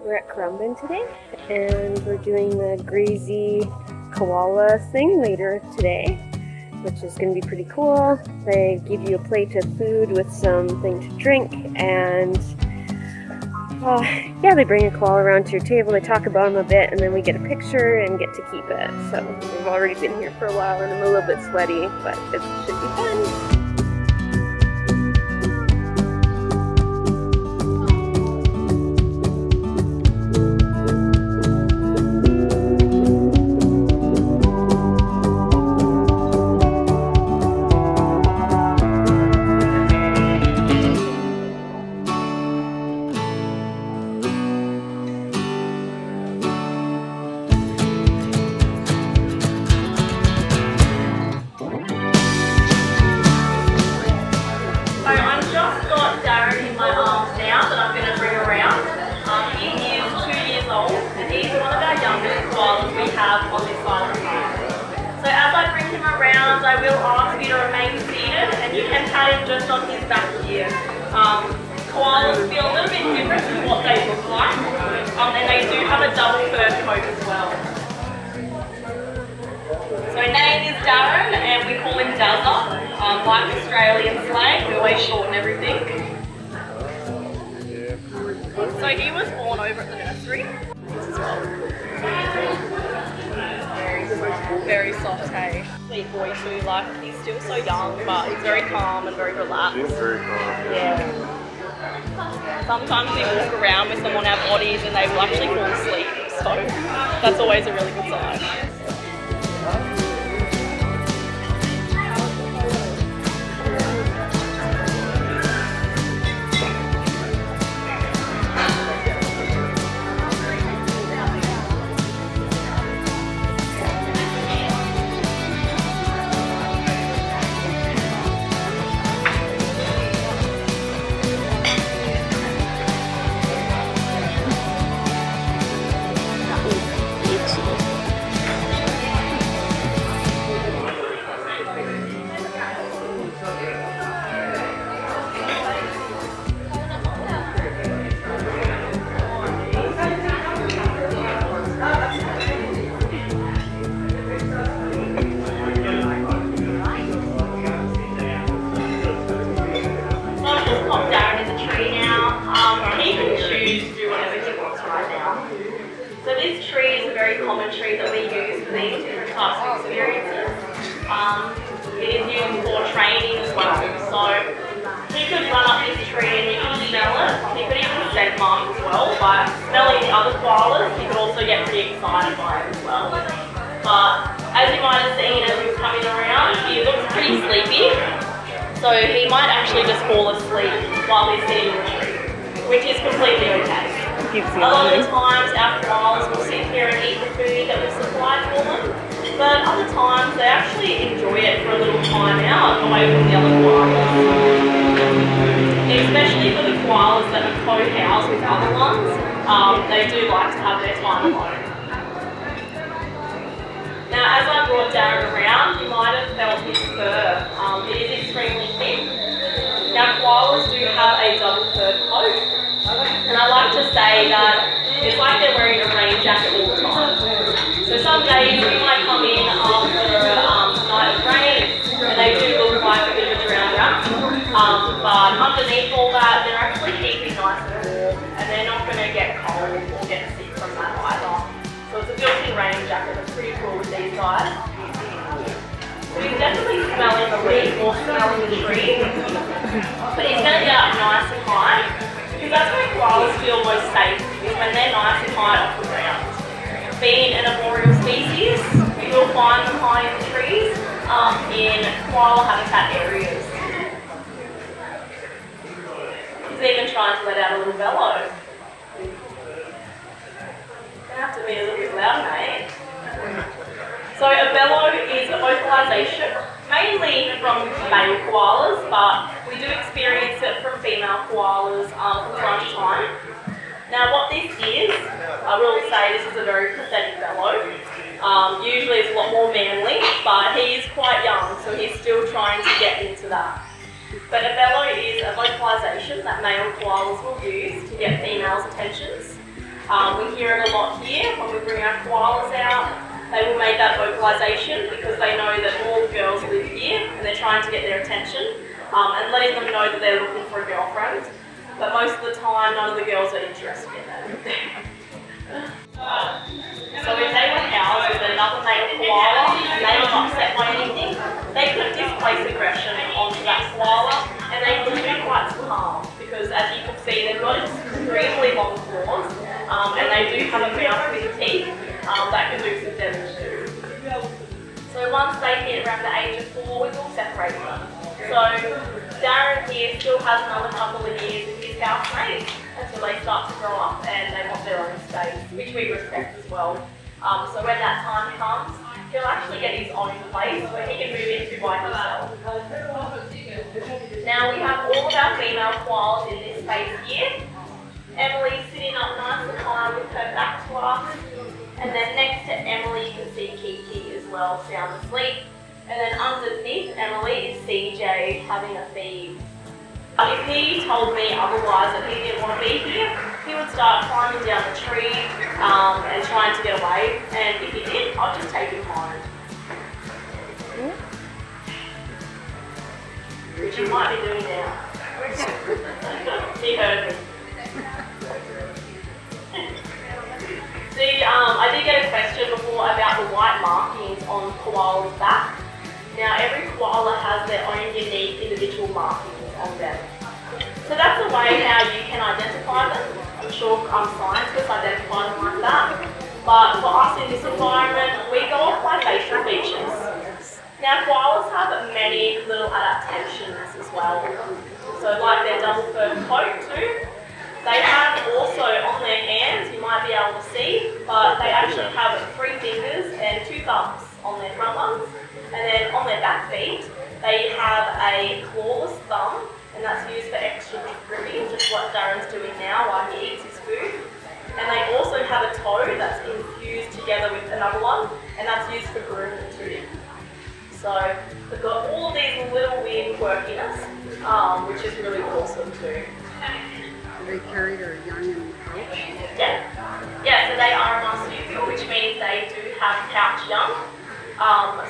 We're at Currumbin today, and we're doing the Grazing Koala thing later today, which is going to be pretty cool. They give you a plate of food with something to drink, and yeah, they bring a koala around to your table, they talk about them a bit, and then we get a picture and get to keep it. So we've already been here for a while, and I'm a little bit sweaty, but it should be fun. Darren in my arms now that I'm going to bring around. He is 2 years old and he's one of our youngest koalas we have on this side of the farm. So as I bring him around, I will ask you to remain seated and you can pat him just on his back here. Koalas feel a little bit different to what they look like, and they do have a double fur coat as well. So his name is Darren and we call him Dazza. Like Australian slang, we always shorten everything. So he was born over at the nursery. Very soft, hey? Sweet boy too, like he's still so young, but he's very calm and very relaxed. He's very calm. Yeah. Sometimes we walk around with them on our bodies and they will actually fall asleep, so that's always a really good sign. So this tree is a very common tree that we use for these different types of experiences. It is used for training as well. So he could run up this tree and you can smell it. He could even scent mark as well. By smelling the other koalas, he could also get pretty excited by it as well. But as you might have seen as he was coming around, he looks pretty sleepy. So he might actually just fall asleep while he's sitting in the tree, which is completely okay. A lot of the times our koalas will sit here and eat the food that we've supplied for them, but other times they actually enjoy it for a little time out away from the other koalas. Especially for the koalas that are co-housed with other ones, they do like to have their time alone. Now as I brought Darren around, you might have felt his fur. It is extremely thick. Now koalas do have a double fur coat. And I like to say that it's like they're wearing a rain jacket all the time. So some days we might come in after a night of rain and they do look like a bit of a drown rat. But underneath all that, they're actually keeping nice and warm and they're not going to get cold or get sick from that either. So it's a built-in rain jacket that's pretty cool with these guys. So he's definitely smelling the leaf or smelling the tree, but he's going to get up nice and high. Because that's where koalas feel most safe, is when they're nice and high off the ground. Being an arboreal species, you will find them high in the trees in koala habitat areas. He's even trying to let out a little bellow. Gonna have to be a little bit louder, mate. So a bellow is a vocalization, mainly from male koalas, but we do experience it from female koalas from time to time. Now what this is, I will say this is a very pathetic bellow. Usually it's a lot more manly, but he is quite young, so he's still trying to get into that. But a bellow is a vocalization that male koalas will use to get females' attentions. We hear it a lot here when we bring our koalas out. They will make that vocalisation because they know that all the girls live here and they're trying to get their attention and letting them know that they're looking for a girlfriend. But most of the time, none of the girls are interested in them. So if they were housed with another male koala and they were upset by anything, they could displace aggression onto that koala and they could be quite calm because as you can see, they've got extremely long claws and they do have a mouth with teeth that can do some damage too. So once they hit around the age of 4, we will separate them. So Darren here still has another couple of years with his housemates until they start to grow up and they want their own space, which we respect as well. So when that time comes, he'll actually get his own place where he can move into by himself. Now we have all of our female koalas in this space here. Emily's sitting up nice and high with her back to us. And then next to Emily you can see Kiki as well, sound asleep. And then underneath Emily is CJ having a feed. If he told me otherwise that he didn't want to be here, he would start climbing down the tree and trying to get away. And if he did, I'd just take him home. Which you might be doing now. He heard me. See, I did get a question before about the white markings on koala's back. Now, every koala has their own unique individual markings on them. So that's a way how you can identify them. I'm sure scientists identify them like that. But for us in this environment, we go off by facial features. Now, koalas have many little adaptations as well. So like their double fur coat too. They have also on their hands, you might be able to see, but they actually have 3 fingers and 2 thumbs on their front ones. And then on their back feet, they have a clawless thumb, and that's used for extra gripping, just what Darren's doing now while he eats his food. And they also have a toe that's infused together with another one, and that's used for grooming too. So they've got all of these little weird quirkiness, which is really awesome too. They carry their young in the pouch? Yeah, so they are a marsupial, which means they do have pouch young.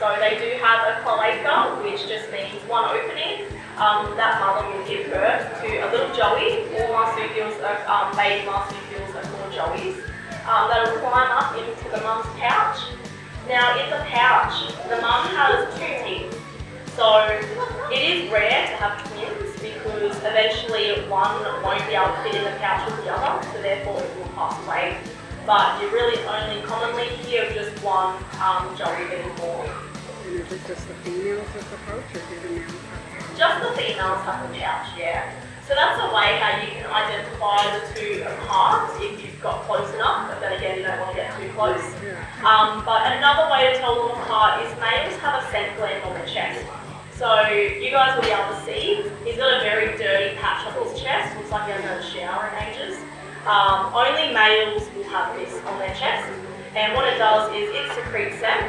So they do have a cloaca, which just means one opening. That mother will give birth to a little joey. All marsupials, baby marsupials are called joeys. That will climb up into the mum's pouch. Now in the pouch, the mum has 2 teeth. So it is rare to have twins because eventually one won't be able to fit in the pouch with the other, so therefore it will pass away. But you really only commonly hear of just one joey being born. And is it just the females with the pouch or do the males have? Just the females have the pouch, yeah. So that's a way how you can identify the 2 apart if you've got close enough, but then again you don't want to get too close. But another way to tell them apart is males have a scent gland on their chest. So you guys will be able to see, he's got a very dirty patch on his chest, looks like he hasn't had a shower in ages. Only males will have this on their chest, and what it does is it secretes scent.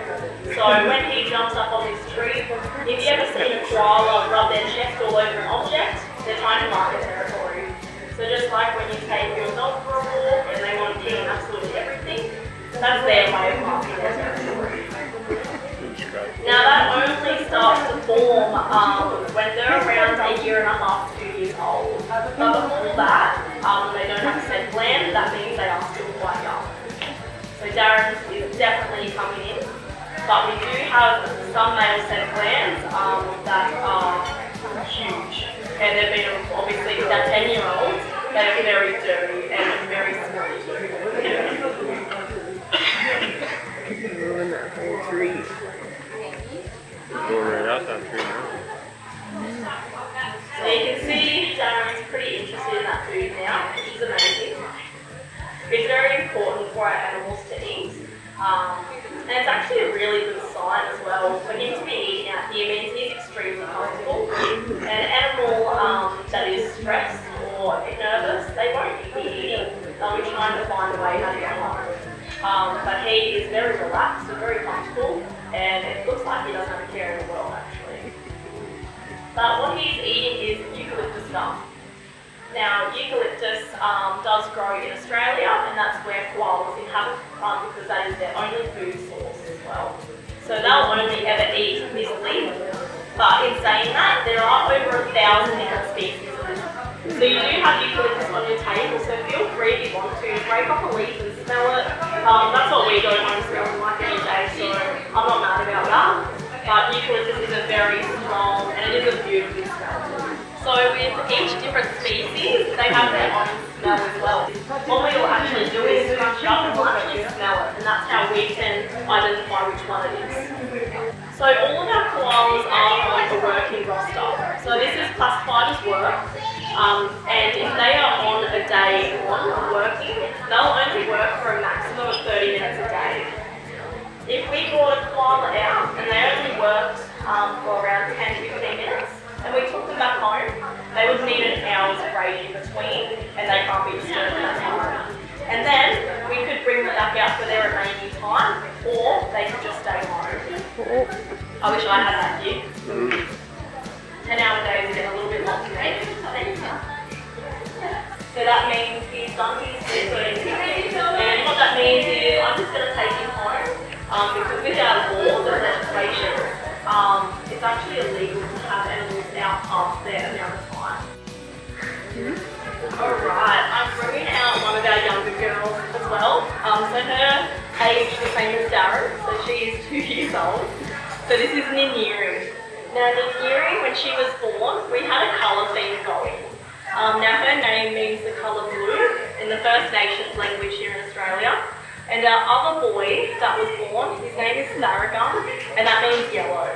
So when he jumps up on this tree, if you ever seen a koala rub their chest all over an object, they're trying to mark a territory. So just like when you take your dog for a walk and they want to pee on absolutely everything, that's their way of marking their territory. Now that only starts to form when they're around a 1.5 years, 2 years old. But before that, they don't have a scent gland, that means they are still quite young. So Darren is definitely coming in, but we do have some male scent glands that are huge. And they've been, obviously with our 10-year-olds, they are very dirty and very smelly too. Ruin that whole tree. Going right out that tree now. So you can see Darren's pretty interested in that food now, which is amazing. It's very important for our animals to eat. And it's actually a really good sign as well. For him to be eating out here means he's extremely comfortable. An animal that is stressed or nervous, they won't be eating. They'll be trying to find a way how to get home. But he is very relaxed and very comfortable, and it looks like he doesn't have a care in the world actually. But what he's eating is eucalyptus gum. Now, eucalyptus does grow in Australia, and that's where koalas inhabit because that is their only food source as well. So they'll only ever eat this leaf. But in saying that, there are over 1,000 different species of it. So you do have eucalyptus on your table, so feel free if you want to break off a leaf and smell it. That's what we go home smelling like every day, so I'm not mad about that. But eucalyptus is a very strong and it is a beautiful smell. So with each different species, they have their own smell as well. What we will actually do is scrunch it up and we'll actually smell it, and that's how we can identify which one it is. So all of our koalas are on a working roster. So this is classified as work, and if they are on a day one working, they'll only work for a maximum of 30 minutes a day. If we brought a koala out and they only worked for around 10 to 15 minutes, and we took them back home, they would need an hour's break in between, and they can't be disturbed at that time. And then we could bring them back out for their remaining time, or they could just stay home. I wish I had that here. 10-hour days get a little bit long today. So that means he's done his sleeping. And what that means is I'm just going to take him home, because with our laws and legislation, it's actually illegal to have animals out past their amount of time. Alright, I'm bringing out one of our younger girls as well. So her age is the same as Darren, so she is 2 years old. So this is Nineri. Now Nyri, when she was born, we had a colour theme going. Now her name means the colour blue in the First Nations language here in Australia. And our other boy that was born, his name is Darren, and that means yellow.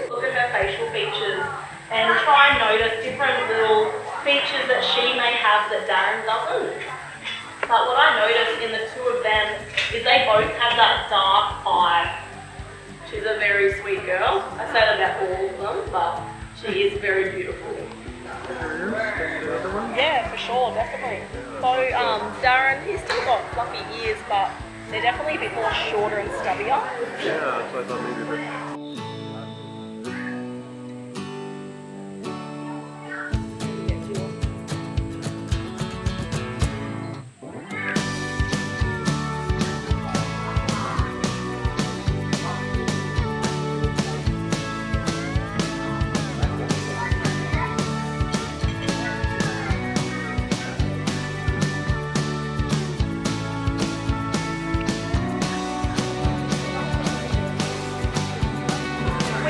Look at her facial features and try and notice different little features that she may have that Darren doesn't. But what I noticed in the two of them is they both have that dark eye. She's a very sweet girl. I say that about all of them, but she is very beautiful. Yeah, for sure, definitely. So Darren, he's still got fluffy ears, but they're definitely a bit more shorter and stubbier. Yeah, that's what I thought maybe.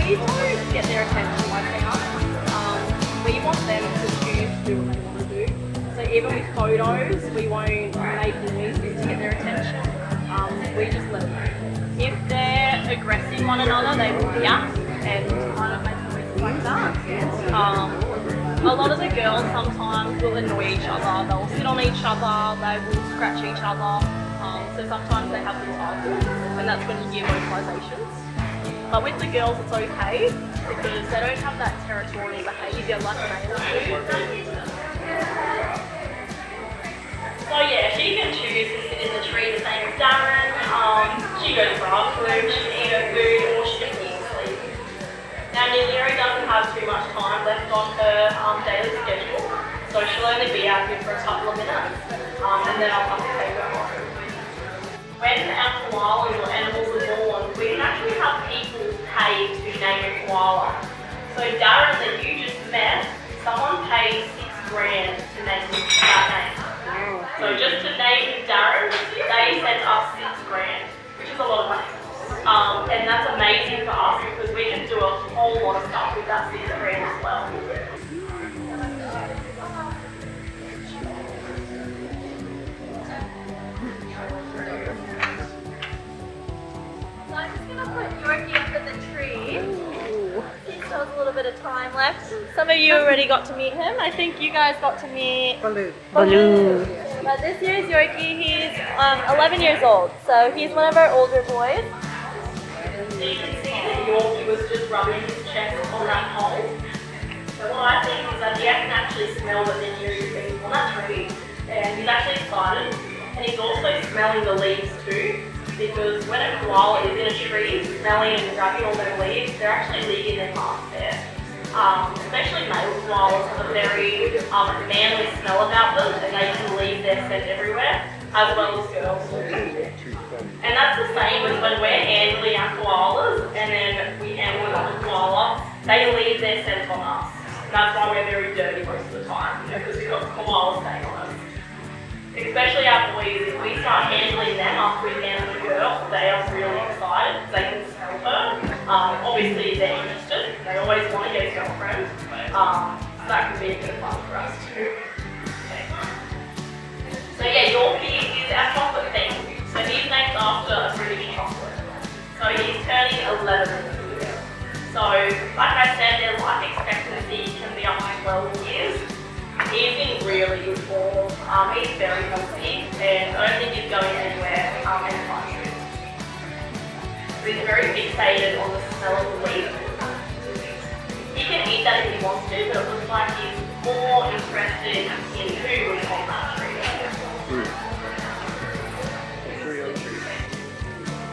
We don't get their attention like that. We want them to choose to do what they want to do. So even with photos, we won't make noises to get their attention. We just let them. If they're aggressing one another, they will react and kind of make noises like that. A lot of the girls sometimes will annoy each other. They'll sit on each other, they will scratch each other. So sometimes they have little arguments, and that's when you hear vocalizations. But with the girls it's okay because they don't have that territorial behaviour like males do. So yeah, she can choose to sit in the tree the same as Darren. She goes for our food, she can eat her food, or she can eat sleep. Now Nyri doesn't have too much time left on her daily schedule, so she'll only be out here for a couple of minutes, and then I'll have to take her home. When our koalas or animals are born, we can actually have people pay to name a koala. So Darren that you just met, someone paid $6,000 to name that name. So just to name Darren, they sent us $6,000, which is a lot of money. And that's amazing for us because we can do a whole lot of stuff with that $6,000 as well. Yorkie up in the tree. He still has a little bit of time left. Some of you already got to meet him. I think you guys got to meet Baloo. Baloo. But this year's Yorkie, he's 11 years old, so he's one of our older boys. So you can see that Yorkie was just rubbing his chest on that hole. So what I think is that he can actually smell that the Nyri is being on that tree, and he's actually excited, and he's also smelling the leaves too. Because when a koala is in a tree, smelling and grabbing all their leaves, they're actually leaving their mark there. Especially male koalas have a very manly smell about them, and they can leave their scent everywhere, as well as girls. And that's the same as when we're handling our koalas, and then we handle another koala, they leave their scent on us. And that's why we're very dirty most of the time, because we've got koalas staying on us. Especially our boys, if we start handling them after we handle the girl, they are really excited because they can smell her. Obviously they're interested, they always want to get a girlfriend. So that could be a bit of fun for us too. Okay. So yeah, Yorkie is our chocolate thing. So he's named after a British chocolate. So he's turning 11 this year. So like I said, their life expectancy can be up to 12 years. He's in really good form. He's very healthy, and I don't think he's going anywhere anytime soon. So he's very fixated on the smell of the leaf. He can eat that if he wants to, but it looks like he's more interested in food on that tree.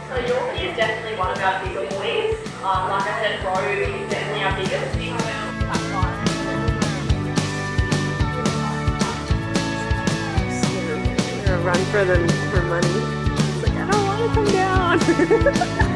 So Yorkie is definitely one of our bigger boys. Like I said, Ro is definitely our biggest. Run for money. He's like, I don't want to come down.